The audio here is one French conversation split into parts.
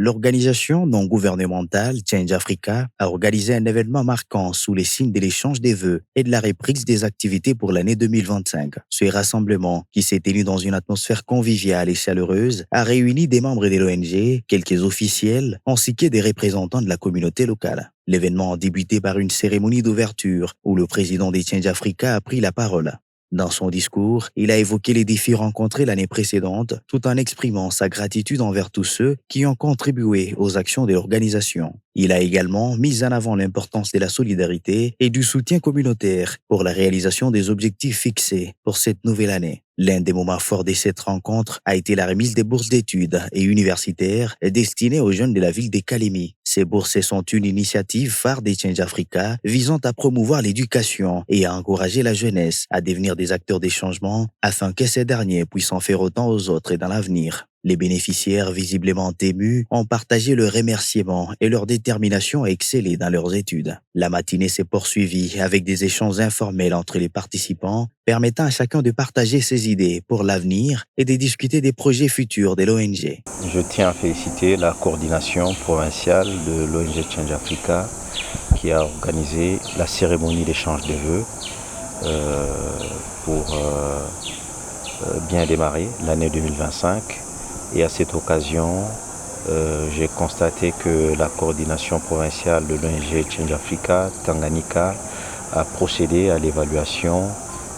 L'organisation non gouvernementale Change Africa a organisé un événement marquant sous les signes de l'échange des vœux et de la reprise des activités pour l'année 2025. Ce rassemblement, qui s'est tenu dans une atmosphère conviviale et chaleureuse, a réuni des membres de l'ONG, quelques officiels, ainsi que des représentants de la communauté locale. L'événement a débuté par une cérémonie d'ouverture où le président des Change Africa a pris la parole. Dans son discours, il a évoqué les défis rencontrés l'année précédente tout en exprimant sa gratitude envers tous ceux qui ont contribué aux actions de l'organisation. Il a également mis en avant l'importance de la solidarité et du soutien communautaire pour la réalisation des objectifs fixés pour cette nouvelle année. L'un des moments forts de cette rencontre a été la remise des bourses d'études et universitaires destinées aux jeunes de la ville de Kalemi. Ces bourses sont une initiative phare des Change Africa visant à promouvoir l'éducation et à encourager la jeunesse à devenir des acteurs des changements afin que ces derniers puissent en faire autant aux autres dans l'avenir. Les bénéficiaires, visiblement émus, ont partagé leurs remerciements et leur détermination à exceller dans leurs études. La matinée s'est poursuivie avec des échanges informels entre les participants, permettant à chacun de partager ses idées pour l'avenir et de discuter des projets futurs de l'ONG. Je tiens à féliciter la coordination provinciale de l'ONG Change Africa qui a organisé la cérémonie d'échange des vœux pour bien démarrer l'année 2025. Et à cette occasion, j'ai constaté que la coordination provinciale de l'ONG Change Africa, Tanganyika, a procédé à l'évaluation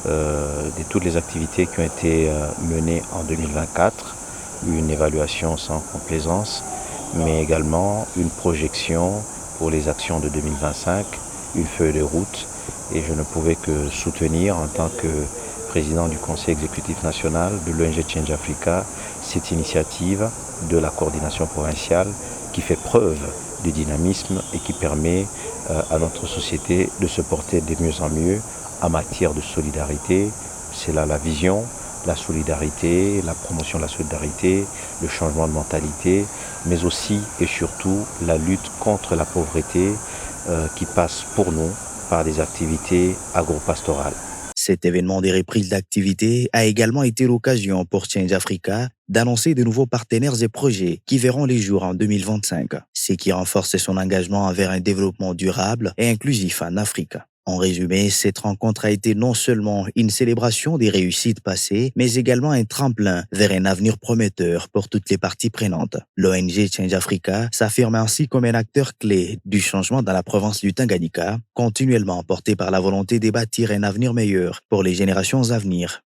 de toutes les activités qui ont été menées en 2024, une évaluation sans complaisance, mais également une projection pour les actions de 2025, une feuille de route, et je ne pouvais que soutenir en tant que président du Conseil exécutif national de l'ONG Change Africa cette initiative de la coordination provinciale qui fait preuve de dynamisme et qui permet à notre société de se porter de mieux en mieux en matière de solidarité. C'est là la vision, la solidarité, la promotion de la solidarité, le changement de mentalité, mais aussi et surtout la lutte contre la pauvreté qui passe pour nous par des activités agro-pastorales. Cet événement des reprises d'activité a également été l'occasion pour Change Africa d'annoncer de nouveaux partenaires et projets qui verront les jours en 2025, ce qui renforce son engagement envers un développement durable et inclusif en Afrique. En résumé, cette rencontre a été non seulement une célébration des réussites passées, mais également un tremplin vers un avenir prometteur pour toutes les parties prenantes. L'ONG Change Africa s'affirme ainsi comme un acteur clé du changement dans la province du Tanganyika, continuellement porté par la volonté de bâtir un avenir meilleur pour les générations à venir.